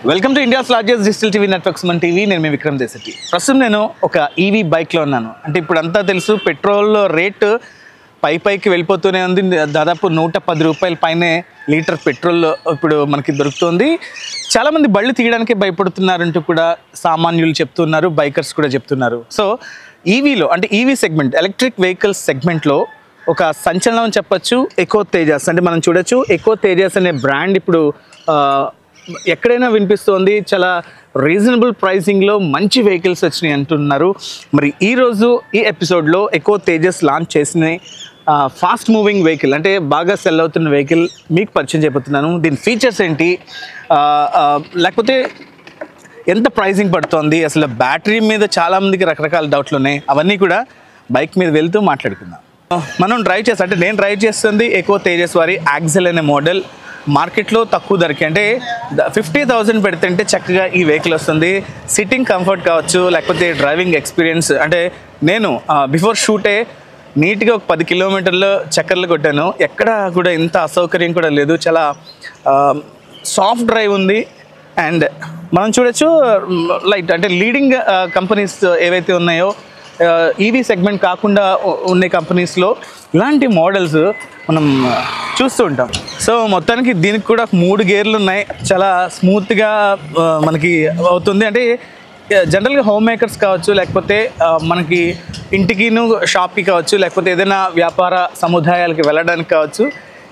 Welcome to India's largest digital TV network Suman TV. నేను మీ విక్రమ్ దేశెట్టి. ప్రస్తుతం నేను ఒక ఈవీ బైక్లో ఉన్నాను. అంటే ఇప్పుడు అంతా తెలుసు, పెట్రోల్ రేటు పైకి వెళ్ళిపోతూనే ఉంది. దాదాపు 110 రూపాయల పైనే లీటర్ పెట్రోల్ ఇప్పుడు మనకి దొరుకుతుంది. చాలామంది బళ్ళు తీయడానికి భయపడుతున్నారంటూ కూడా సామాన్యులు చెప్తున్నారు, బైకర్స్ కూడా చెప్తున్నారు. సో ఈవీలో అంటే ఈవీ సెగ్మెంట్, ఎలక్ట్రిక్ వెహికల్స్ సెగ్మెంట్లో ఒక సంచలనం చెప్పచ్చు ఎకో తేజాస్. అంటే మనం చూడొచ్చు, ఎకో తేజాస్ అనే బ్రాండ్ ఇప్పుడు ఎక్కడైనా వినిపిస్తోంది. చాలా రీజనబుల్ ప్రైసింగ్లో మంచి వెహికల్స్ వచ్చినాయి అంటున్నారు. మరి ఈరోజు ఈ ఎపిసోడ్లో ఎకో తేజస్ లాంచ్ చేసిన ఫాస్ట్ మూవింగ్ వెహికల్, అంటే బాగా సెల్ అవుతున్న వెహికల్ మీకు పరిచయం చేయబోతున్నాను. దీని ఫీచర్స్ ఏంటి, లేకపోతే ఎంత ప్రైసింగ్ పడుతోంది, అసలు బ్యాటరీ మీద చాలామందికి రకరకాల డౌట్లు ఉన్నాయి. అవన్నీ కూడా బైక్ మీద వెళ్తూ మాట్లాడుకుందాం. మనం డ్రైవ్ చేస్తాం, అంటే నేను డ్రైవ్ చేస్తుంది ఎకో తేజస్ వారి యాక్సెల్ అనే మోడల్. మార్కెట్లో తక్కువ ధరకి, అంటే 50,000 పెడితే చక్కగా ఈ వెహికల్ వస్తుంది. సిట్టింగ్ కంఫర్ట్ కావచ్చు, లేకపోతే డ్రైవింగ్ ఎక్స్పీరియన్స్. అంటే నేను బిఫోర్ షూటే నీట్గా ఒక 10 కిలోమీటర్లు చక్కర్లు కొట్టాను. ఎక్కడ కూడా ఇంత అసౌకర్యం కూడా లేదు. చాలా సాఫ్ట్ డ్రైవ్ ఉంది. అండ్ మనం చూడొచ్చు, లైట్ అంటే లీడింగ్ కంపెనీస్ ఏవైతే ఉన్నాయో ఈవీ సెగ్మెంట్ కాకుండా ఉండే కంపెనీస్లో ఇలాంటి మోడల్స్ మనం చూస్తూ ఉంటాం. సో మొత్తానికి దీనికి కూడా 3 గేర్లు ఉన్నాయి. చాలా స్మూత్గా మనకి అవుతుంది. అంటే జనరల్గా హోమ్ మేకర్స్ కావచ్చు, లేకపోతే మనకి ఇంటికిను షాప్కి కావచ్చు, లేకపోతే ఏదైనా వ్యాపార సముదాయాలకి వెళ్ళడానికి కావచ్చు,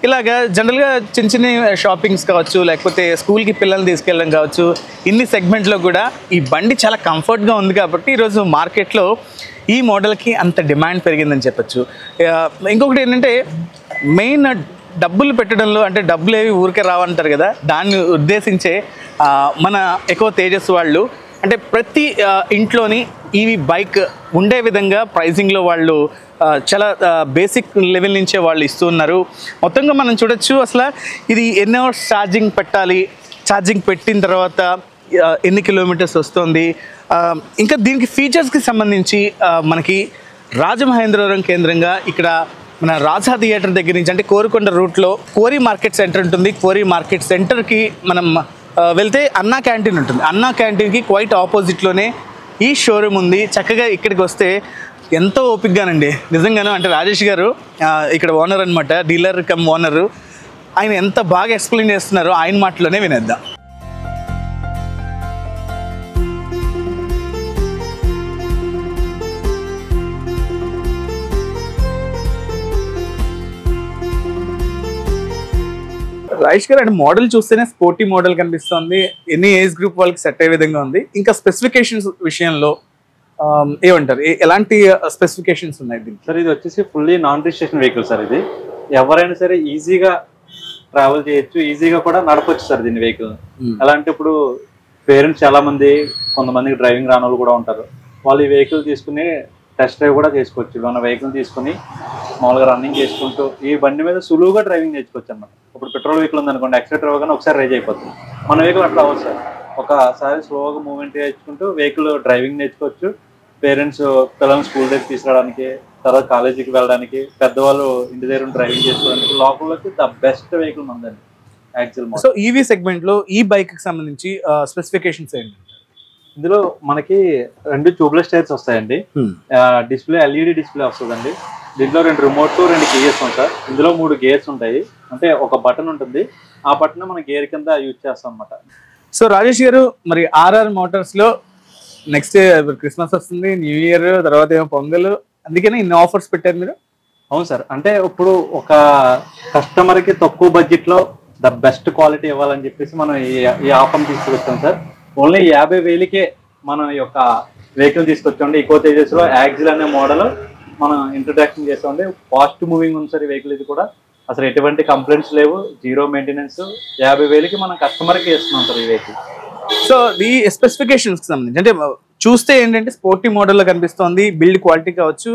ఇలాగా జనరల్గా చిన్న చిన్న షాపింగ్స్ కావచ్చు, లేకపోతే స్కూల్కి పిల్లల్ని తీసుకెళ్ళడం కావచ్చు, ఇన్ని సెగ్మెంట్లో కూడా ఈ బండి చాలా కంఫర్ట్గా ఉంది. కాబట్టి ఈరోజు మార్కెట్లో ఈ మోడల్కి అంత డిమాండ్ పెరిగిందని చెప్పచ్చు. ఇంకొకటి ఏంటంటే, మెయిన్ డబ్బులు పెట్టడంలో, అంటే డబ్బులు ఏవి ఊరికే రావంటారు కదా, దాన్ని ఉద్దేశించే మన ఎకో తేజస్ వాళ్ళు అంటే ప్రతి ఇంట్లోని ఈవీ బైక్ ఉండే విధంగా ప్రైజింగ్లో వాళ్ళు చాలా బేసిక్ లెవెల్ నుంచే వాళ్ళు ఇస్తూ ఉన్నారు. మొత్తంగా మనం చూడొచ్చు, అసలు ఇది ఎన్ని అవర్స్ ఛార్జింగ్ పెట్టాలి, ఛార్జింగ్ పెట్టిన తర్వాత ఎన్ని కిలోమీటర్స్ వస్తుంది, ఇంకా దీనికి ఫీచర్స్కి సంబంధించి మనకి రాజమహేంద్రవరం కేంద్రంగా ఇక్కడ మన రాజా థియేటర్ దగ్గర నుంచి, అంటే కోరుకొండ రూట్లో కోరి మార్కెట్ సెంటర్ ఉంటుంది. కోరి మార్కెట్ సెంటర్కి మనం వెళ్తే అన్నా క్యాంటీన్ ఉంటుంది. అన్నా క్యాంటీన్కి క్వైట్ ఆపోజిట్లోనే ఈ షోరూమ్ ఉంది. చక్కగా ఇక్కడికి వస్తే ఎంతో ఓపికగానండి, నిజంగాను. అంటే రాజేష్ గారు ఇక్కడ ఓనర్ అనమాట, డీలర్ కమ్ ఓనరు. ఆయన ఎంత బాగా ఎక్స్ప్లెయిన్ చేస్తున్నారో ఆయన మాటలోనే వినేద్దాం. రాజేష్ గారు, అంటే మోడల్ చూస్తేనే స్పోర్టీ మోడల్ కనిపిస్తుంది. ఎన్ని ఏజ్ గ్రూప్ వాళ్ళకి సెట్ అయ్యే విధంగా ఉంది. ఇంకా స్పెసిఫికేషన్స్ విషయంలో ఏమంటారు, ఎలాంటి స్పెసిఫికేషన్స్ ఉన్నాయి దీనికి? సార్, ఇది వచ్చేసి fully non registration vehicle sir. ఇది ఎవరైనా సరే ఈజీగా ట్రావెల్ చేయొచ్చు, ఈజీగా కూడా నడపచ్చు సార్ దీని వెహికల్. ఎలా అంటే, ఇప్పుడు పేరెంట్స్ చాలా మంది, కొంతమందికి డ్రైవింగ్ రాని వాళ్ళు కూడా ఉంటారు. వాళ్ళు ఈ వెహికల్ తీసుకుని టెస్ట్ డ్రైవ్ కూడా చేసుకోవచ్చు. మన వెహికల్ తీసుకుని మామూలుగా రన్నింగ్ చేసుకుంటూ ఈ బండి మీద సులువుగా డ్రైవింగ్ నేర్చుకోవచ్చు అన్నమాట. ఇప్పుడు పెట్రోల్ వెహికల్ ఉందనుకోండి, ఎక్సెట్రా కానీ ఒకసారి రైజ్ అయిపోతుంది. మన వెహికల్ అట్లా అవ్వదు సార్. ఒకసారి స్లోగా మూవ్మెంట్ చేసుకుంటూ వెహికల్ డ్రైవింగ్ నేర్చుకోవచ్చు. పేరెంట్స్ పిల్లల్ని స్కూల్ దగ్గర తీసుకురావడానికి, తర్వాత కాలేజీకి వెళ్ళడానికి, పెద్దవాళ్ళు ఇంటి దగ్గర డ్రైవింగ్ చేసుకోవడానికి, లోపలికి ద బెస్ట్ వెహికల్ మందండి యాక్చువల్. సో ఈవీ సెగ్మెంట్లో ఈ బైక్కి సంబంధించి స్పెసిఫికేషన్స్ ఏంటి? ఇందులో మనకి 2 ట్యూబ్లెస్ టైర్స్ వస్తాయండి. డిస్ప్లే ఎల్ఈడి డిస్ప్లే వస్తుందండి. దీంట్లో 2 రిమోట్, 2 గేర్స్ ఉంటాయి. ఇందులో 3 గేర్స్ ఉంటాయి. అంటే ఒక బటన్ ఉంటుంది, ఆ బటన్ మన గేర్ కింద యూజ్ చేస్తాం అనమాట. సో రాజేష్ గారు, మరి ఆర్ఆర్ మోటార్స్లో నెక్స్ట్ క్రిస్మస్ వస్తుంది, న్యూ ఇయర్, తర్వాత ఏమో పొంగల్, అందుకనే ఇన్ని ఆఫర్స్ పెట్టారు మీరు? అవును సార్. అంటే ఇప్పుడు ఒక కస్టమర్కి తక్కువ బడ్జెట్లో ద బెస్ట్ క్వాలిటీ ఇవ్వాలని చెప్పేసి మనం ఈ ఆఫర్ తీసుకొచ్చాం సార్. ఓన్లీ 50,000కే మనం ఈ యొక్క వెహికల్ తీసుకొచ్చామండి. ఎకో తేజస్లో యాక్సిల్ అనే మోడల్ మనం ఇంట్రడక్షన్ చేస్తామండి. ఫాస్ట్ మూవింగ్ ఉంది సార్ ఈ వెహికల్. ఇది కూడా అసలు ఎటువంటి కంప్లైంట్స్ లేవు, జీరో మెయింటెనెన్స్. 50,000కి మనం కస్టమర్కి ఇస్తున్నాం సార్ ఈ వెహికల్. సో ఈ స్పెసిఫికేషన్స్కి సంబంధించి, అంటే చూస్తే ఏంటంటే స్పోర్టీ మోడల్లో కనిపిస్తోంది, బిల్డ్ క్వాలిటీ కావచ్చు.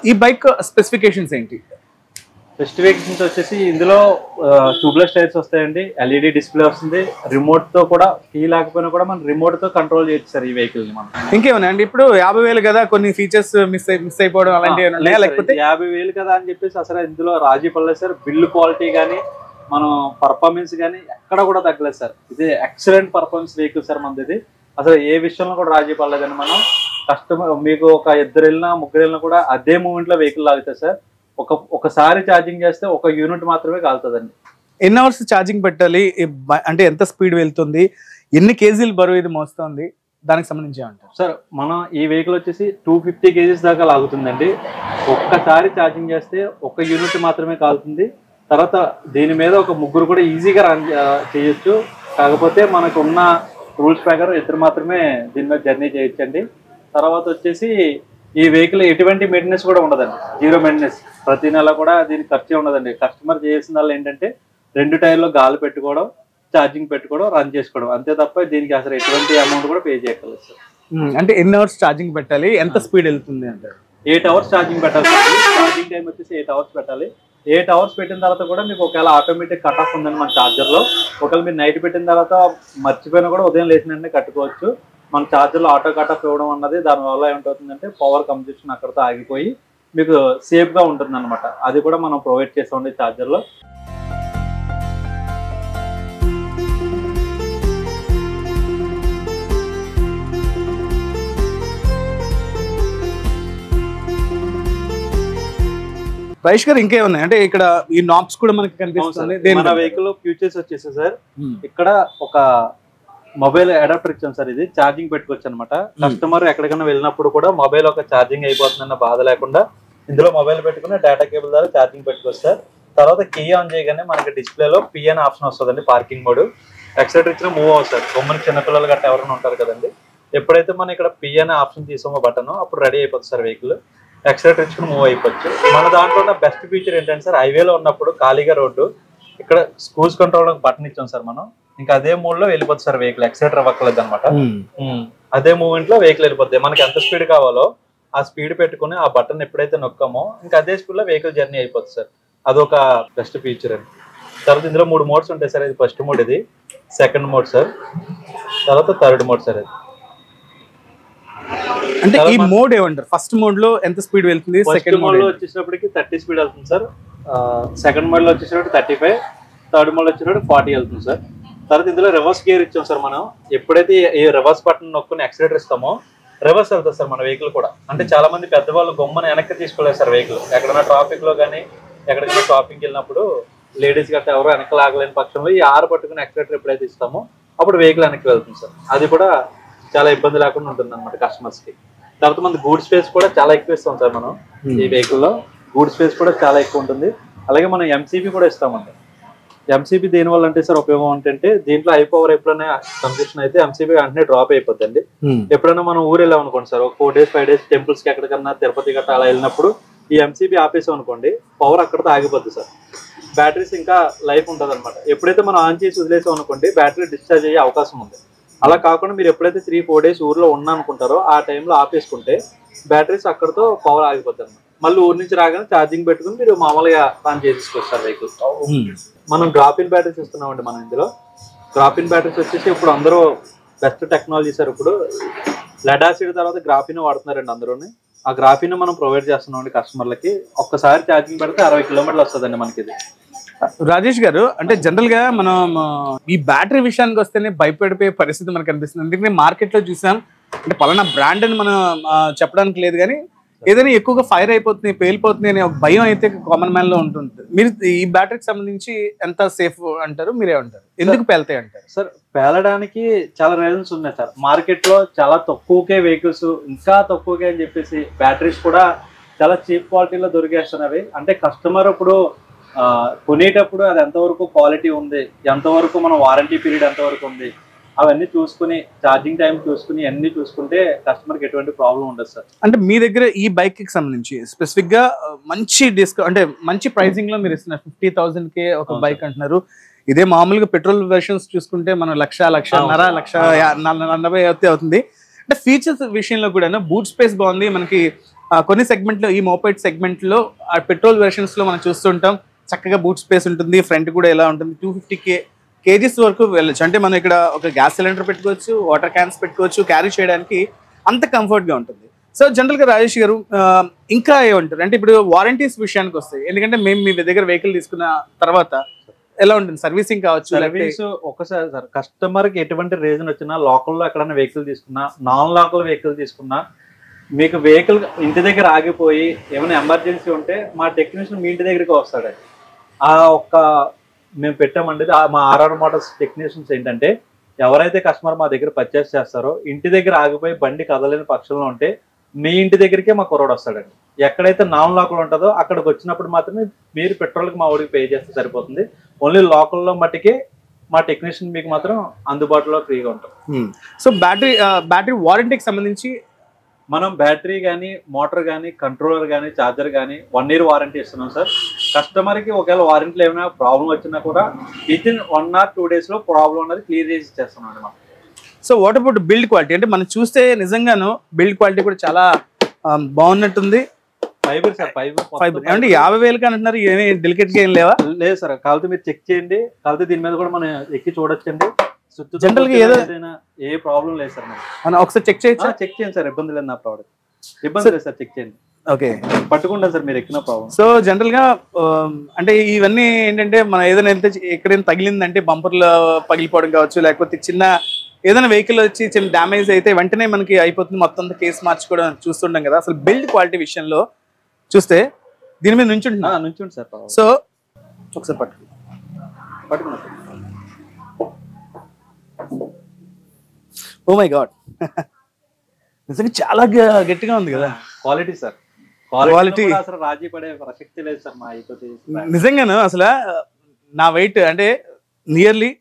ఈ బైక్ స్పెసిఫికేషన్స్ ఏంటి? స్పెసిఫికేషన్స్ వచ్చేసి ఇందులో ట్యూబ్లెస్ టైర్స్ వస్తాయండి, ఎల్ఈడి డిస్ప్లే వస్తుంది, రిమోట్ తో కూడా, కీ లేకపోయినా కూడా మనం రిమోట్ తో కంట్రోల్ చేయొచ్చు సార్ ఈ వెహికల్ ని. మనం ఇంకేమన్నా అంటే ఇప్పుడు 50,000 కదా, కొన్ని ఫీచర్స్ మిస్ అయిపోవడం అలాంటివి, లేకపోతే 50,000 కదా అని చెప్పేసి అసలు ఇందులో రాజీ పడలేదు సార్. బిల్డ్ క్వాలిటీ కానీ, మనం పర్ఫార్మెన్స్ కానీ ఎక్కడ కూడా తగ్గలేదు సార్. ఇది ఎక్సలెంట్ పర్ఫార్మెన్స్ వెహికల్ సార్ మనది. ఇది అసలు ఏ విషయంలో కూడా రాజీ పడలేదండి. మనం కస్టమర్ మీకు ఒక 2 వెళ్ళినా 3 వెళ్ళినా కూడా అదే మూమెంట్ లో వెహికల్ లాగుతుంది సార్. ఒకసారి ఛార్జింగ్ చేస్తే 1 యూనిట్ మాత్రమే కాలుతుందండి. ఎన్ని అవర్స్ ఛార్జింగ్ పెట్టాలి, అంటే ఎంత స్పీడ్ వెళ్తుంది, ఎన్ని కేజీలు బరువు ఇది మోస్తుంది, దానికి సంబంధించి ఏమంటారు సార్? మనం ఈ వెహికల్ వచ్చేసి 250 కేజీస్ దాకా లాగుతుందండి. ఒక్కసారి ఛార్జింగ్ చేస్తే 1 యూనిట్ మాత్రమే కాలుతుంది. తర్వాత దీని మీద ఒక 3 కూడా ఈజీగా రన్ చేయొచ్చు. కాకపోతే మనకు ఉన్న రూల్స్ ప్రకారం 2 మాత్రమే దీని మీద జర్నీ చేయొచ్చండి. తర్వాత వచ్చేసి ఈ వెహికల్ ఎటువంటి మెయింటెనెన్స్ కూడా ఉండదండి, 0 మెయింటెనెన్స్. ప్రతి నెల కూడా దీనికి ఖర్చు ఉండదండి. కస్టమర్ చేయాల్సిన వాళ్ళు ఏంటంటే 2 టైర్లో గాలి పెట్టుకోవడం, ఛార్జింగ్ పెట్టుకోవడం, రన్ చేసుకోవడం, అంతే తప్ప దీనికి అసలు ఎటువంటి అమౌంట్ కూడా పే చేయక్కర్లేదు సార్. అంటే ఎన్ని అవర్స్ ఛార్జింగ్ పెట్టాలి, ఎంత స్పీడ్ వెళ్తుంది అంటారు? 8 అవర్స్ ఛార్జింగ్ పెట్టాలి. ఛార్జింగ్ టైం వచ్చేసి 8 అవర్స్ పెట్టాలి. 8 అవర్స్ పెట్టిన తర్వాత కూడా మీకు ఒకవేళ ఆటోమేటిక్ కట్ ఆఫ్ ఉందండి మన ఛార్జర్లో. ఒకవేళ మీరు నైట్ పెట్టిన తర్వాత మర్చిపోయినా కూడా ఉదయం లేచిన వెంటనే కట్టుకోవచ్చు. మన ఛార్జర్లో ఆటో కట్ ఆఫ్ ఇవ్వడం అన్నది దానివల్ల ఏమిటవుతుందంటే పవర్ కంజప్షన్ అక్కడితో ఆగిపోయి మీకు సేఫ్గా ఉంటుంది అనమాట. అది కూడా మనం ప్రొవైడ్ చేస్తామండి ఛార్జర్లో. రమేష్ గారు ఇంకేమున్నాయి అంటే ఇక్కడ ఈ నాబ్స్ కూడా మనకి కనిపిస్తుంది. మన వెహికల్ ఫ్యూచర్స్ వచ్చేసి సార్ ఇక్కడ ఒక మొబైల్ అడాప్టర్ ఇచ్చాం సార్. ఇది ఛార్జింగ్ పెట్టుకోవచ్చు అనమాట. కస్టమర్ ఎక్కడికైనా వెళ్ళినప్పుడు కూడా మొబైల్ ఒక ఛార్జింగ్ అయిపోతుందన్న బాధ లేకుండా ఇందులో మొబైల్ పెట్టుకుని డేటా కేబుల్ ద్వారా ఛార్జింగ్ పెట్టుకోవచ్చు సార్. తర్వాత కీ ఆన్ చేయగానే మనకి డిస్ప్లేలో పి అనే ఆప్షన్ వస్తుందండి, పార్కింగ్ మోడ్. ఎక్సైటర్ ఇచ్చిన మూవ్ అవుతుంది. బొమ్మని చిన్నపిల్లలు గట్ట ఎవరైనా ఉంటారు కదండి. ఎప్పుడైతే మనం ఇక్కడ పి అనే ఆప్షన్ తీసామో బటన్, అప్పుడు రెడీ అయిపోతుంది సార్ వెహికల్. ఎక్సైటర్ ఇచ్చుకుని మూవ్ అయిపోవచ్చు. మన దాంట్లో ఉన్న బెస్ట్ ఫీచర్ ఏంటంటే సార్, హైవేలో ఉన్నప్పుడు ఖాళీగా రోడ్డు ఇక్కడ స్కూల్స్ కంట్రోల్ బటన్ ఇచ్చాం సార్ మనం. ఇంకా అదే మూడ్ లో వెళ్ళిపోతుంది సార్ వెహికల్. ఎక్సైటర్ అవ్వట్లేదు అనమాట. అదే మూమెంట్ లో వెహికల్ వెళ్ళిపోద్ది. మనకి ఎంత స్పీడ్ కావాలో ఆ స్పీడ్ పెట్టుకుని ఆ బటన్ ఎప్పుడైతే నొక్కామో ఇంకా అదే స్పీడ్ లో వెహికల్ జర్నీ అయిపోతుంది సార్. అదొక బెస్ట్ ఫీచర్ అండి. తర్వాత ఇందులో 3 మోడ్స్ ఉంటాయి సార్. ఇది ఫస్ట్ మోడ్, ఇది సెకండ్ మోడ్ సార్, తర్వాత థర్డ్ మోడ్ సార్. ఇది అంటే ఈ మోడ్ ఏమంటారు? ఫస్ట్ మోడ్ లో ఎంత స్పీడ్ వెళ్తుంది, సెకండ్ మోడ్ లో వచ్చేసినప్పటికి 30 స్పీడ్ వెళ్తుంది సార్. సెకండ్ మోడ్ లో వచ్చేసినప్పుడు 35, థర్డ్ మోడ్ లో వచ్చేటప్పుడు 40 వెళ్తుంది సార్. తర్వాత ఇందులో రివర్స్ గేర్ ఇచ్చాం సార్ మనం. ఎప్పుడైతే ఈ రివర్స్ బటన్ నొక్కుని యాక్సిలేటర్ ఇస్తామో రివర్స్ వెళ్తుంది సార్ మన వెహికల్ కూడా. అంటే చాలా మంది పెద్దవాళ్ళు గొమ్మని వెనక్కి తీసుకోలేదు సార్ వెహికల్. ఎక్కడైనా ట్రాఫిక్ లో కానీ ఎక్కడికైనా షాపింగ్కి వెళ్ళినప్పుడు లేడీస్ గట్రా ఎవరు వెనక లాగలేని పక్షంలో ఈ 6 పట్టుకుని యాక్సిలేటర్ ఎప్పుడైతే ఇస్తామో అప్పుడు వెహికల్ వెనక్కి వెళ్తుంది సార్. అది కూడా చాలా ఇబ్బంది లేకుండా ఉంటుంది అనమాట కస్టమర్స్ కి. తర్వాత మన గూడ్ స్పేస్ కూడా చాలా ఎక్కువ ఇస్తాం సార్ మనం. ఈ వెహికల్ లో గూడ్ స్పేస్ కూడా చాలా ఎక్కువ ఉంటుంది. అలాగే మనం ఎంసీబీ కూడా ఇస్తామండి. ఎంసీబీ దేని వల్ల అంటే సార్ ఉపయోగం ఏంటంటే, దీంట్లో హై పవర్ ఎప్పుడైనా కన్స్ట్రక్షన్ అయితే ఎంసీబీ వెంటనే డ్రాప్ అయిపోద్దండి. ఎప్పుడైనా మనం ఊరు వెళ్ళాం అనుకోండి సార్, ఒక 4 days 5 days టెంపుల్స్ కి ఎక్కడికన్నా తిరుపతి గట్రా అలా వెళ్ళినప్పుడు ఈ ఎంసీబీ ఆపేసాం అనుకోండి, పవర్ అక్కడితో ఆగిపోద్ది సార్. బ్యాటరీస్ ఇంకా లైఫ్ ఉంటుంది అనమాట. ఎప్పుడైతే మనం ఆన్ చేసి వదిలేసాం అనుకోండి బ్యాటరీ డిశ్చార్జ్ అయ్యే అవకాశం ఉంది. అలా కాకుండా మీరు ఎప్పుడైతే 3-4 days ఊర్లో ఉన్నా అనుకుంటారో ఆ టైంలో ఆపేసుకుంటే బ్యాటరీస్ అక్కడితో పవర్ ఆగిపోతుంది అనమాట. మళ్ళీ ఊరి నుంచి రాగానే ఛార్జింగ్ పెట్టుకుని మీరు మామూలుగా ఆన్ చేసేసుకోవచ్చు సార్ వెహికల్. మనం డ్రాప్ ఇన్ బ్యాటరీస్ ఇస్తున్నామండి. మనం ఇందులో డ్రాప్ ఇన్ బ్యాటరీస్ వచ్చేసి ఇప్పుడు అందరూ బెస్ట్ టెక్నాలజీ సార్. ఇప్పుడు లెడ్ యాసిడ్ తర్వాత గ్రాఫిన్ వాడుతున్నారండి అందరూని. ఆ గ్రాఫిన్ మనం ప్రొవైడ్ చేస్తున్నామండి కస్టమర్లకి. ఒక్కసారి ఛార్జింగ్ పెడితే 60 కిలోమీటర్లు వస్తుందండి మనకి ఇది. రాజేష్ గారు, అంటే జనరల్ గా మనం ఈ బ్యాటరీ విషయానికి వస్తేనే భయపడిపోయే పరిస్థితి మనకు కనిపిస్తుంది. ఎందుకంటే మార్కెట్ లో చూసాం, అంటే పలానా బ్రాండ్ అని మనం చెప్పడానికి లేదు, కానీ ఏదైనా ఎక్కువగా ఫైర్ అయిపోతుంది, పేలిపోతుంది అనే ఒక భయం అయితే కామన్ మ్యాన్ లో ఉంటుంది. మీరు ఈ బ్యాటరీకి సంబంధించి ఎంత సేఫ్ అంటారు, మీరేమంటారు? ఎందుకు పేలుతాయి అంటారు? సార్ పేలడానికి చాలా రీజన్స్ ఉన్నాయి సార్. మార్కెట్ లో చాలా తక్కువకే వెహికల్స్, ఇంకా తక్కువకే అని చెప్పేసి బ్యాటరీస్ కూడా చాలా చీప్ క్వాలిటీలో దొరికేస్తున్నవి. అంటే కస్టమర్ ఇప్పుడు కొనేటప్పుడు అది ఎంతవరకు క్వాలిటీ ఉంది, ఎంతవరకు మన వారంటీ పీరియడ్ ఎంతవరకు ఉంది, అవన్నీ చూసుకుని ఛార్జింగ్ టైం చూసుకుని అన్ని చూసుకుంటే కస్టమర్కి ఎటువంటి ప్రాబ్లం ఉండదు సార్. అంటే మీ దగ్గర ఈ బైక్ కి సంబంధించి స్పెసిఫిక్ గా మంచి డిస్కౌంట్, అంటే మంచి ప్రైసింగ్ లో మీరు ఇస్తున్నారు. 50,000 ఒక బైక్ అంటున్నారు. ఇదే మామూలుగా పెట్రోల్ వెర్షన్స్ చూసుకుంటే మనం 1,40,000 అవుతుంది. అంటే ఫీచర్స్ విషయంలో కూడా బూట్ స్పేస్ బాగుంది మనకి. కొన్ని సెగ్మెంట్ లో, ఈ మోపైడ్ సెగ్మెంట్ లో ఆ పెట్రోల్ వెర్షన్స్ లో మనం చూస్తుంటాం, చక్కగా బూట్ స్పేస్ ఉంటుంది. ఫ్రంట్ కూడా ఎలా ఉంటుంది, 250 kgs వరకు వెళ్ళొచ్చు. అంటే మనం ఇక్కడ ఒక గ్యాస్ సిలిండర్ పెట్టుకోవచ్చు, వాటర్ క్యాన్స్ పెట్టుకోవచ్చు, క్యారీ చేయడానికి అంత కంఫర్ట్గా ఉంటుంది. సో జనరల్గా రాజేష్ గారు ఇంకా ఏమంటారు? అంటే ఇప్పుడు వారంటీస్ విషయానికి వస్తాయి. ఎందుకంటే మేము మీ దగ్గర వెహికల్ తీసుకున్న తర్వాత ఎలా ఉంటుంది సర్వీసింగ్ కావచ్చు? సర్వీస్ ఒకసారి సార్ కస్టమర్ కి ఎటువంటి రీజన్ వచ్చినా లోకల్లో ఎక్కడైనా వెహికల్ తీసుకున్నా, నాన్ లోకల్ వెహికల్ తీసుకున్నా, మీకు వెహికల్ ఇంటి దగ్గర ఆగిపోయి ఏమైనా ఎమర్జెన్సీ ఉంటే మా టెక్నీషియన్ మీ ఇంటి దగ్గరికి వస్తాడు. ఆ ఒక్క మేము పెట్టామండి. మా ఆర్ఆర్ మోటార్స్ టెక్నీషియన్స్ ఏంటంటే ఎవరైతే కస్టమర్ మా దగ్గర పర్చేస్ చేస్తారో ఇంటి దగ్గర ఆగిపోయి బండి కదలేని పక్షంలో ఉంటే మీ ఇంటి దగ్గరికే మా కుర్రోడు వస్తాడండి. ఎక్కడైతే నాన్ లోకల్ ఉంటుందో అక్కడికి వచ్చినప్పుడు మాత్రమే మీరు పెట్రోల్కి మా ఊరికి పే చేస్తే సరిపోతుంది. ఓన్లీ లోకల్లో మట్టికే మా టెక్నీషియన్ మీకు మాత్రం అందుబాటులో ఫ్రీగా ఉంటాం. సో బ్యాటరీ వారంటీకి సంబంధించి మనం బ్యాటరీ కానీ, మోటార్ కానీ, కంట్రోలర్ కానీ, ఛార్జర్ కానీ 1 year వారంటీ ఇస్తున్నాం సార్. కస్టమర్కి ఒకవేళ వారంటీలో ఏమైనా ప్రాబ్లం వచ్చినా కూడా వితిన్ 1 or 2 days లో ప్రాబ్లం అనేది క్లియర్ చేసి ఇచ్చేస్తున్నాం అండి. So what about build quality? అంటే మనం చూస్తే నిజంగాను బిల్డ్ క్వాలిటీ కూడా చాలా బాగున్నట్టుంది. ఫైబర్ సార్, ఫైబర్ అంటే 50,000 అంటున్నారు, ఏమి డెలికేట్ గా ఏం లేవా? లేదు సార్, కాలితే మీరు చెక్ చేయండి. కాలితే దీని మీద కూడా మనం ఎక్కి చూడొచ్చండి. జనరల్ గా ఏ ప్రాబ్లం లేదు సార్. మనం ఒకసారి చెక్ చేయొచ్చు. చెక్ చేయండి సార్, ఇబ్బంది లేదు. నా ప్రోడక్ట్ ఇబ్బంది లేదు సార్, చెక్ చేయండి. ఓకే, పట్టుకుంటాను సార్ మీరు ఎక్కిన ప్రాబ్లం. సో జనరల్ గా అంటే ఇవన్నీ ఏంటంటే మనం ఏదైనా ఎక్కడైనా తగిలిందంటే బంపర్లో పగిలిపోవడం కావచ్చు, లేకపోతే చిన్న ఏదైనా వెహికల్ వచ్చి చిన్న డ్యామేజ్ అయితే వెంటనే మనకి అయిపోతుంది, మొత్తం కేసు మార్చుకోవడం చూస్తుంటాం కదా. అసలు బిల్డ్ క్వాలిటీ విషయంలో చూస్తే దీని మీద నుంచుండి సార్. సో ఒకసారి పట్టుకున్నా. ఓ మై గాడ్, నిజంగా చాలా గట్టిగా ఉంది కదా. క్వాలిటీ సార్, క్వాలిటీ అసలు రాజీ పడే ప్రసక్తి లేదు సార్ మా అయిపోతే. నిజంగాను అసలు నా వెయిట్ అంటే నియర్లీ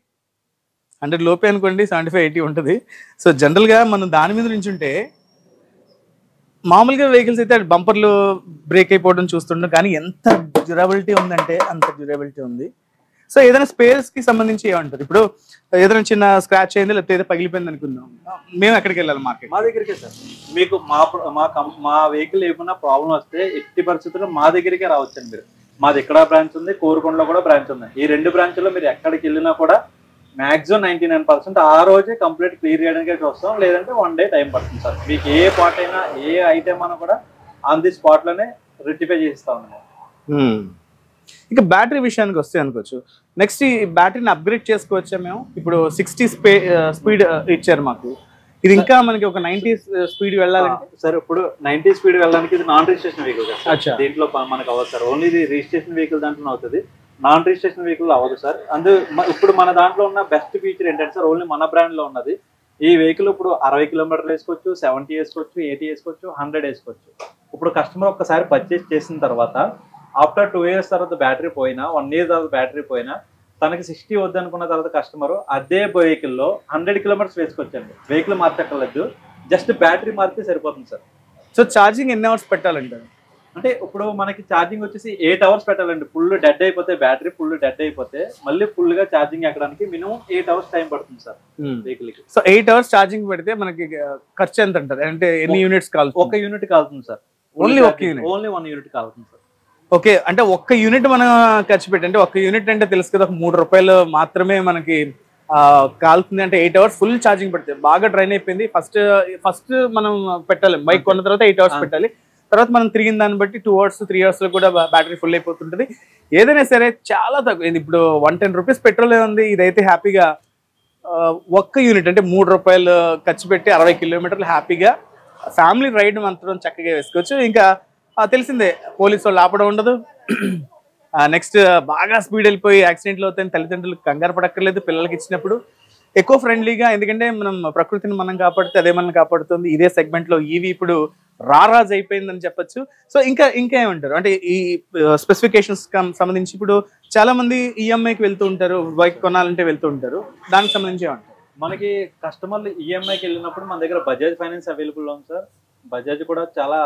100 లోపే అనుకోండి, 75-80 ఉంటుంది. సో జనరల్గా మనం దాని మీద నుంచి ఉంటే మామూలుగా వెహికల్స్ అయితే బంపర్లు బ్రేక్ అయిపోవడం చూస్తుంటాం, కానీ ఎంత డ్యూరబిలిటీ ఉందంటే అంత డ్యూరబిలిటీ ఉంది. సో ఏదైనా స్పేర్స్కి సంబంధించి ఏమంటారు? ఇప్పుడు ఏదైనా చిన్న స్క్రాచ్ అయింది లేకపోతే ఏదో పగిలిపోయింది అనుకుందాం, మేము ఎక్కడికి వెళ్ళాలి? మార్కెట్ మా దగ్గరికే సార్. మీకు మా వెహికల్ ఏమైనా ప్రాబ్లం వస్తే ఎట్టి పరిస్థితుల్లో మా దగ్గరికే రావచ్చండి. మీరు మాది ఇక్కడ బ్రాంచ్ ఉంది, కోరుకొండలో కూడా బ్రాంచ్ ఉంది. ఈ 2 బ్రాంచ్లో మీరు ఎక్కడికి వెళ్ళినా కూడా మాక్సిమం 99% ఆ రోజే కంప్లీట్ క్లియర్ చేయడానికి వస్తాం. లేదంటే 1 day టైం పడుతుంది సార్. మీకు ఏ పార్ట్ అయినా ఏ ఐటమ్ అయినా కూడా ఆన్ ది స్పాట్ లోనే రెక్టిఫై చేస్తా ఉన్నాం. ఇంకా బ్యాటరీ విషయానికి వస్తే అనుకోవచ్చు, నెక్స్ట్ ఈ బ్యాటరీని అప్గ్రేడ్ చేసుకోవచ్చా మేము? ఇప్పుడు 60 స్పీడ్ ఇచ్చారు మాకు, ఇది ఇంకా మనకి ఒక 90 స్పీడ్ వెళ్ళాలంటే సార్. ఇప్పుడు 90 స్పీడ్ వెళ్ళడానికి ఇది నాన్ రిజిస్ట్రేషన్ వెహికల్ సార్. దీంట్లో మనకు అవ్వదు సార్. ఓన్లీ ఇది రిజిస్ట్రేషన్ వెహికల్ దాంట్లో అవుతుంది, నాన్ రిజిస్ట్రేషన్ వెహికల్ అవ్వదు సార్. ఇప్పుడు మన దాంట్లో ఉన్న బెస్ట్ ఫీచర్ ఏంటంటే సార్, ఓన్లీ మన బ్రాండ్ లో ఉన్నది ఈ వెహికల్. ఇప్పుడు 60 kilometers వేసుకోవచ్చు, 70 వేసుకోవచ్చు, 80 వేసుకోవచ్చు, 100 వేసుకోవచ్చు. ఇప్పుడు కస్టమర్ ఒక్కసారి పర్చేస్ చేసిన తర్వాత ఆఫ్టర్ 2 years తర్వాత బ్యాటరీ పోయినా, 1 year తర్వాత బ్యాటరీ పోయినా, తనకి 60 వద్దు అనుకున్న తర్వాత కస్టమర్ అదే వెహికల్లో 100 kilometers వేసుకోవచ్చండి. వెహికల్ మార్చక్కర్లేదు, జస్ట్ బ్యాటరీ మారితే సరిపోతుంది సార్. సో ఛార్జింగ్ ఎన్ని అవర్స్ పెట్టాలంటారు? అంటే ఇప్పుడు మనకి ఛార్జింగ్ వచ్చేసి 8 hours పెట్టాలండి. ఫుల్ డెడ్ అయిపోతే బ్యాటరీ ఫుల్ డెడ్ అయిపోతే మళ్ళీ ఫుల్ గా ఛార్జింగ్ ఎక్కడానికి మినిమం 8 hours టైం పడుతుంది సార్ వెహికల్ కి. సో 8 hours ఛార్జింగ్ పెడితే మనకి ఖర్చు ఎంత ఉంటుంది? అంటే ఎన్ని యూనిట్స్ కావాలి? 1 యూనిట్ కాలుతుంది సార్. ఓన్లీ 1 యూనిట్ కాలుతుంది సార్. ఓకే, అంటే 1 యూనిట్ మనం ఖర్చు పెట్టి, అంటే 1 యూనిట్ అంటే తెలుసు కదా, 3 రూపాయలు మాత్రమే మనకి కాలుతుంది. అంటే 8 hours ఫుల్ ఛార్జింగ్ పెడితే బాగా డ్రైన్ అయిపోయింది. ఫస్ట్ మనం పెట్టాలి, బైక్ కొన్న తర్వాత 8 hours పెట్టాలి. తర్వాత మనం తిరిగిన దాన్ని బట్టి 2 hours 3 hours లో కూడా బ్యాటరీ ఫుల్ అయిపోతుంటుంది. ఏదైనా సరే చాలా తక్కువ. ఇప్పుడు 110 రూపీస్ పెట్రోల్ ఉంది, ఇదైతే హ్యాపీగా 1 యూనిట్ అంటే 3 రూపాయలు ఖర్చు పెట్టి 60 kilometers హ్యాపీగా ఫ్యామిలీ రైడ్ మాత్రం చక్కగా వేసుకోవచ్చు. ఇంకా తెలిసిందే, పోలీసు వాళ్ళు ఆపడం ఉండదు. నెక్స్ట్ బాగా స్పీడ్ వెళ్ళిపోయి యాక్సిడెంట్లు అవుతాయని తల్లిదండ్రులు కంగారు పడక్కర్లేదు పిల్లలకి ఇచ్చినప్పుడు. ఎకో ఫ్రెండ్లీగా, ఎందుకంటే మనం ప్రకృతిని మనం కాపాడితే అదే మనం కాపాడుతుంది. ఇదే సెగ్మెంట్లో ఈవీ ఇప్పుడు రారాజ్ అయిపోయిందని చెప్పొచ్చు. సో ఇంకా ఏమంటారు అంటే ఈ స్పెసిఫికేషన్స్ సంబంధించి? ఇప్పుడు చాలా మంది ఈఎంఐకి వెళ్తూ ఉంటారు, బైక్ కొనాలంటే వెళ్తూ ఉంటారు, దానికి సంబంధించి ఏమంటారు? మనకి కస్టమర్లు ఈఎంఐకి వెళ్ళినప్పుడు మన దగ్గర బజాజ్ ఫైనాన్స్ అవైలబుల్ ఉంది సార్. బజాజ్ కూడా చాలా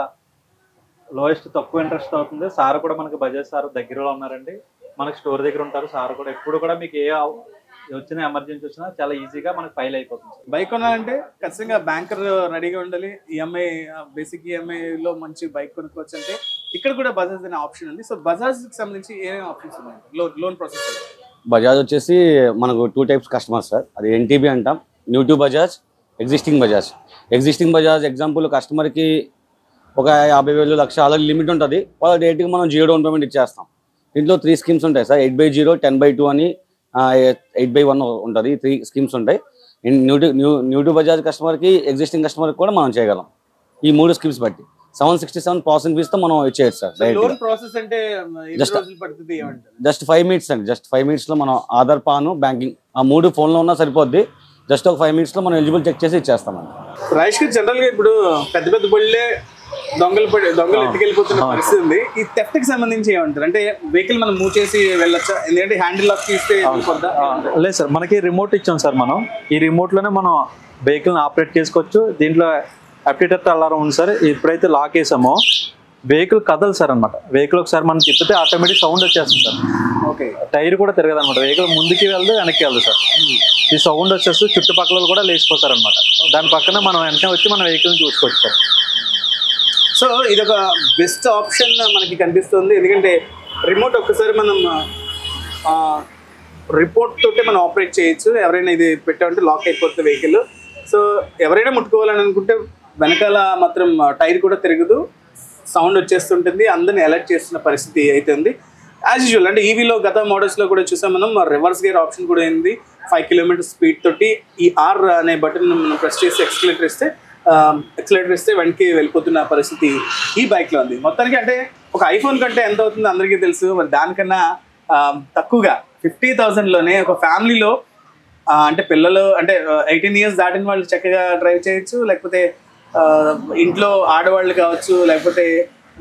లోయెస్ట్ తక్కువ ఇంట్రెస్ట్ అవుతుంది. సార్ కూడా మనకి బజాజ్ సార్ దగ్గరలో ఉన్నారండి, మనకి స్టోర్ దగ్గర ఉంటారు. సార్ కూడా ఎప్పుడు కూడా మీకు ఏ వచ్చిన ఎమర్జెన్సీ వచ్చినా చాలా ఈజీగా మనకి ఫైల్ అయిపోతుంది. బైక్ కొనాలంటే ఖచ్చితంగా బ్యాంకర్ రెడీగా ఉండాలి. ఈఎంఐ బేసిక్ ఈఎంఐలో మంచి బైక్ కొనుక్కోవచ్చు అంటే ఇక్కడ కూడా బజాజ్ అనే ఆప్షన్ ఉంది. సో బజాజ్కి సంబంధించి ఏమేమి ఆప్షన్స్ ఉన్నాయి లోన్ ప్రాసెస్? బజాజ్ వచ్చేసి మనకు 2 types కస్టమర్స్ సార్. అది ఎన్టీబీ అంటాం, new to Bajaj, existing Bajaj. Existing Bajaj example కస్టమర్కి ఒక 50,000 1,00,000 లిమిట్ ఉంటుంది. వాళ్ళ డైరెక్ట్గా మనం 0 down payment ఇచ్చేస్తాం. దీంట్లో 3 స్కీమ్స్ ఉంటాయి సార్. 8/0, 10/2 అని 8/1 ఉంటుంది. 3 స్కీమ్స్ ఉంటాయి. న్యూ టు బజాజ్ కస్టమర్కి, ఎగ్జిస్టింగ్ కస్టమర్కి కూడా మనం చేయగలం ఈ 3 స్కీమ్స్ బట్టి. 767 ప్రాసెసింగ్ ఫీస్తో మనం ఇచ్చేయచ్చు సార్. లోన్ ప్రాసెస్ అంటే ఎన్ని రోజులు పడుతుంది ఏమంటారు? జస్ట్ 5 మినిట్స్ అండి. జస్ట్ 5 మినిట్స్లో మనం ఆధార్, పాన్, బ్యాంకింగ్ ఆ 3 ఫోన్లో ఉన్నా సరిపోద్ది. జస్ట్ ఒక 5 మినిట్స్లో మనం ఎలిజిబుల్ చెక్ చేసి ఇచ్చేస్తామండి. రాజేష్ గారు, జనరల్గా ఇప్పుడు పెద్ద పెద్ద బళ్ళే దొంగలు ఎత్తుకెళ్ళిపోతున్న పరిస్థితి ఉంది. ఈ థెఫ్ట్ కి సంబంధించి ఏమంటారు? అంటే వెహికల్ మనం మూవ్ చేసి వెళ్ళొచ్చా? ఎందుకంటే హ్యాండిల్ లాక్ తీస్తే లేదు సార్, మనకి రిమోట్ ఇచ్చాం సార్. మనం ఈ రిమోట్ లోనే మనం వెహికల్ ఆపరేట్ చేసుకోవచ్చు. దీంట్లో అప్డేటర్ అలారం ఉంది సార్. ఎప్పుడైతే లాక్ వేసామో వెహికల్ కదలు సార్ అనమాట. వెహికల్ ఒకసారి మనం తిప్పితే ఆటోమేటిక్ సౌండ్ వచ్చేస్తుంది సార్. ఓకే, టైర్ కూడా తిరగదు అనమాట. వెహికల్ ముందుకి వెళ్దు, వెనక్కి వెళ్దు సార్. ఈ సౌండ్ వచ్చేసి చుట్టుపక్కల కూడా లేచిపోతారు అనమాట. దాని పక్కన మనం వెంటనే వచ్చి మన వెహికల్ చూసుకోవచ్చు సార్. సో ఇది ఒక బెస్ట్ ఆప్షన్ మనకి కనిపిస్తుంది. ఎందుకంటే రిమోట్ ఒక్కసారి మనం రిపోర్ట్ తోటే మనం ఆపరేట్ చేయొచ్చు. ఎవరైనా ఇది పెట్టామంటే లాక్ అయిపోతుంది వెహికల్. సో ఎవరైనా ముట్టుకోవాలని అనుకుంటే వెనకాల మాత్రం టైర్ కూడా తిరగదు, సౌండ్ వచ్చేస్తుంటుంది, అందరిని అలర్ట్ చేస్తున్న పరిస్థితి అయితే ఉంది. యాజ్ యూజువల్ అంటే ఈవీలో గత మోడల్స్లో కూడా చూసాం మనం, రివర్స్ గేర్ ఆప్షన్ కూడా ఉంది. 5 కిలోమీటర్ స్పీడ్ తోటి ఈ ఆర్ అనే బటన్ మనం ప్రెస్ చేసి ఎక్స్కలేటర్ ఇస్తే వెనక్కి వెళ్ళిపోతున్న పరిస్థితి ఈ బైక్లో ఉంది. మొత్తానికి అంటే ఒక ఐఫోన్ కంటే ఎంత అవుతుందో అందరికీ తెలుసు. మరి దానికన్నా తక్కువగా 50,000లోనే ఒక ఫ్యామిలీలో అంటే పిల్లలు అంటే 18 ఇయర్స్ దాటిన వాళ్ళు చక్కగా డ్రైవ్ చేయొచ్చు, లేకపోతే ఇంట్లో ఆడవాళ్ళు కావచ్చు, లేకపోతే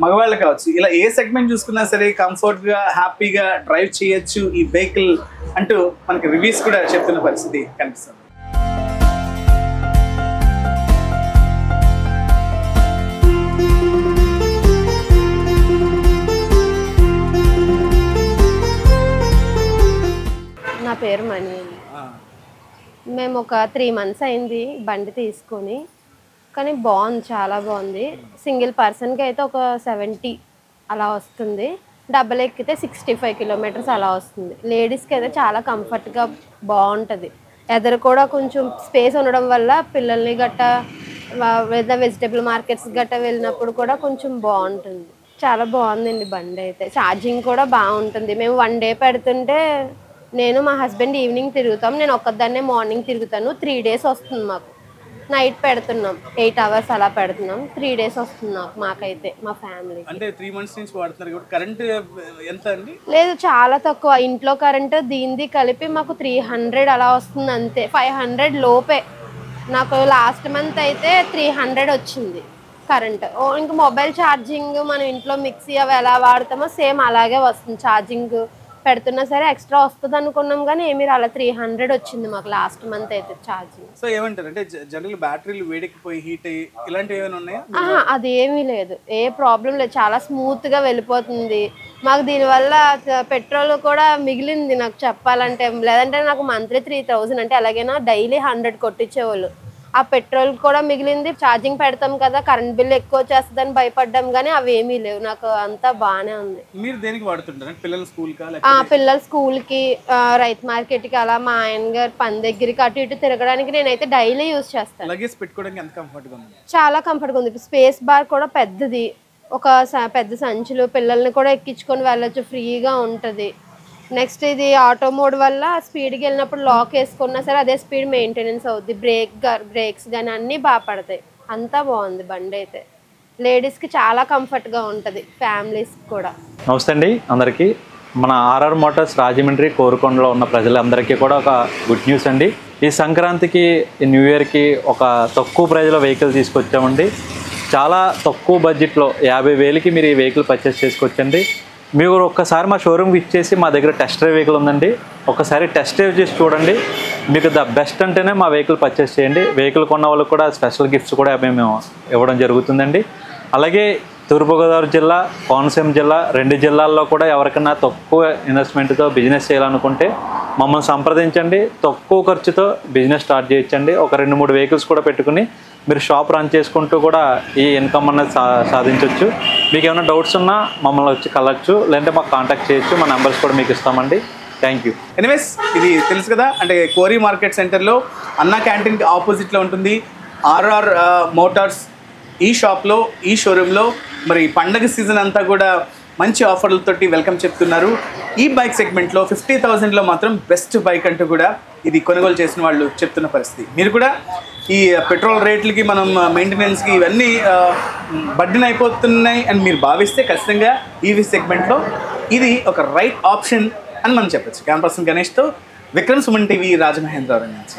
మగవాళ్ళు కావచ్చు, ఇలా ఏ సెగ్మెంట్ చూసుకున్నా సరే కంఫర్ట్గా హ్యాపీగా డ్రైవ్ చేయొచ్చు ఈ వెహికల్ అంటూ మనకి రివ్యూస్ కూడా చెప్తున్న పరిస్థితి కనిపిస్తుంది. నా పేరు మణి. మేము ఒక 3 మంత్స్ అయింది బండి తీసుకొని, కానీ బాగుంది, చాలా బాగుంది. సింగిల్ పర్సన్కి అయితే ఒక 70 అలా వస్తుంది, డబల్ ఎక్కితే 65 కిలోమీటర్స్ అలా వస్తుంది. లేడీస్కి అయితే చాలా కంఫర్ట్గా బాగుంటుంది. ఎదరు కూడా కొంచెం స్పేస్ ఉండడం వల్ల పిల్లల్ని గట్టా లేదా వెజిటేబుల్ మార్కెట్స్ గట్టా వెళ్ళినప్పుడు కూడా కొంచెం బాగుంటుంది. చాలా బాగుందండి బండి అయితే. ఛార్జింగ్ కూడా బాగుంటుంది. మేము 1 డే పెడుతుంటే నేను మా హస్బెండ్ ఈవినింగ్ తిరుగుతాం, నేను ఒక్కదాన్నే మార్నింగ్ తిరుగుతాను. 3 days వస్తుంది మాకు. నైట్ పెడుతున్నాం, 8 hours అలా పెడుతున్నాం. 3 days వస్తుంది మాకైతే, మా ఫ్యామిలీ. అంటే 3 months నుంచి వాడుతున్నారు కాబట్టి కరెంట్ ఎంత అండి? లేదు, చాలా తక్కువ. ఇంట్లో కరెంట్ దీనిది కలిపి మాకు 300 అలా వస్తుంది అంతే. 500 లోపే. నాకు లాస్ట్ మంత్ అయితే 300 వచ్చింది కరెంట్. ఇంకా మొబైల్ ఛార్జింగ్ మనం ఇంట్లో మిక్సీ అవి ఎలా వాడతామో సేమ్ అలాగే వస్తుంది. ఛార్జింగ్ పెడుతున్నా సరే ఎక్స్ట్రా వస్తుంది అనుకున్నాం, కానీ ఏమీ రాలే. 300 వచ్చింది మాకు లాస్ట్ మంత్ అయితే ఛార్జింగ్. సో ఏమంటారు అంటే జనరల్ బ్యాటరీలు వేడెక్కిపోయి హీట్ అయ్యి ఇలాంటివి ఏమైనా ఉన్నాయా? అదేమీ లేదు, ఏ ప్రాబ్లం లేదు. చాలా స్మూత్గా వెళ్ళిపోతుంది మాకు. దీనివల్ల పెట్రోల్ కూడా మిగిలింది నాకు చెప్పాలంటే. లేదంటే నాకు మంత్లీ 3000 అంటే ఎలాగైనా డైలీ 100 కొట్టించేవాళ్ళు. ఆ పెట్రోల్ కూడా మిగిలింది. ఛార్జింగ్ పెడతాం కదా, కరెంట్ బిల్ ఎక్కువ వచ్చేస్తుందని భయపడ్డాం, కానీ అవి ఏమీ లేవు. నాకు అంతా బాగానే ఉంది. మీరు దేనికి వాడుతుంటారు? పిల్లల స్కూల్కి, పిల్లల స్కూల్కి, రైతు మార్కెట్కి, అలా మా ఆయన గారు పని దగ్గరికి అటు ఇటు తిరగడానికి నేనైతే డైలీ యూజ్ చేస్తాను. లగేజ్ పెట్టుకోవడానికి ఎంత కంఫర్ట్గా ఉంది? చాలా కంఫర్ట్గా ఉంది. స్పేస్ బార్ కూడా పెద్దది. ఒక పెద్ద సంచులు, పిల్లల్ని కూడా ఎక్కించుకొని వెళ్ళొచ్చు, ఫ్రీగా ఉంటుంది. నెక్స్ట్ ఇది ఆటో మోడ్ వల్ల స్పీడ్కి వెళ్ళినప్పుడు లాక్ వేసుకున్నా సరే అదే స్పీడ్ మెయింటెనెన్స్ అవుద్ది. బ్రేక్స్ కానీ అన్నీ బాగా పడతాయి. అంతా బాగుంది బండి అయితే. లేడీస్కి చాలా కంఫర్ట్గా ఉంటుంది, ఫ్యామిలీస్కి కూడా. నమస్తే అండి అందరికీ. మన ఆర్ఆర్ మోటార్స్ రాజమండ్రి కోరుకొండలో ఉన్న ప్రజలందరికీ కూడా ఒక గుడ్ న్యూస్ అండి. ఈ సంక్రాంతికి, న్యూ ఇయర్కి ఒక తక్కువ ప్రైజ్లో వెహికల్ తీసుకొచ్చామండి. చాలా తక్కువ బడ్జెట్లో 50,000కి మీరు ఈ వెహికల్ పర్చేస్ చేసుకోవచ్చండి. మీరు ఒక్కసారి మా షోరూమ్కి ఇచ్చేసి, మా దగ్గర టెస్ట్ డ్రైవ్ వెహికల్ ఉందండి, ఒకసారి టెస్ట్ డ్రైవ్ చేసి చూడండి. మీకు ద బెస్ట్ అంటేనే మా వెహికల్ పర్చేస్ చేయండి. వెహికల్ కొన్న వాళ్ళకి కూడా స్పెషల్ గిఫ్ట్స్ కూడా మేము ఇవ్వడం జరుగుతుందండి. అలాగే తూర్పుగోదావరి జిల్లా, కోనసీమ జిల్లా 2 జిల్లాల్లో కూడా ఎవరికైనా తక్కువ ఇన్వెస్ట్మెంట్తో బిజినెస్ చేయాలనుకుంటే మమ్మల్ని సంప్రదించండి. తక్కువ ఖర్చుతో బిజినెస్ స్టార్ట్ చేయొచ్చండి. ఒక 2-3 వెహికల్స్ కూడా పెట్టుకుని మీరు షాప్ రన్ చేసుకుంటూ కూడా ఈ ఇన్కమ్ అనేది సాధించవచ్చు. మీకు ఏమైనా డౌట్స్ ఉన్నా మమ్మల్ని వచ్చి కలవచ్చు, లేదంటే మాకు కాంటాక్ట్ చేయొచ్చు. మా నెంబర్స్ కూడా మీకు ఇస్తామండి. Thank you. ఎనీవేస్, ఇది తెలుసు కదా, అంటే కోరి మార్కెట్ సెంటర్లో అన్నా క్యాంటీన్కి ఆపోజిట్లో ఉంటుంది ఆర్ఆర్ మోటార్స్. ఈ షాప్లో, ఈ షోరూంలో మరి పండగ సీజన్ అంతా కూడా మంచి ఆఫర్లతోటి వెల్కమ్ చెప్తున్నారు. ఈ బైక్ సెగ్మెంట్లో 50,000లో మాత్రం బెస్ట్ బైక్ అంటూ కూడా ఇది కొనుగోలు చేసిన వాళ్ళు చెప్తున్న పరిస్థితి. మీరు కూడా ఈ పెట్రోల్ రేట్లకి మనం మెయింటెనెన్స్కి ఇవన్నీ బడ్డెన్ అయిపోతున్నాయి అని మీరు భావిస్తే ఖచ్చితంగా ఈవీ సెగ్మెంట్లో ఇది ఒక రైట్ ఆప్షన్ అని మనం చెప్పచ్చు. కెమెరా పర్సన్ గణేష్తో విక్రమ్ సుమన్ టీవీ రాజమహేంద్రవరం నుంచి.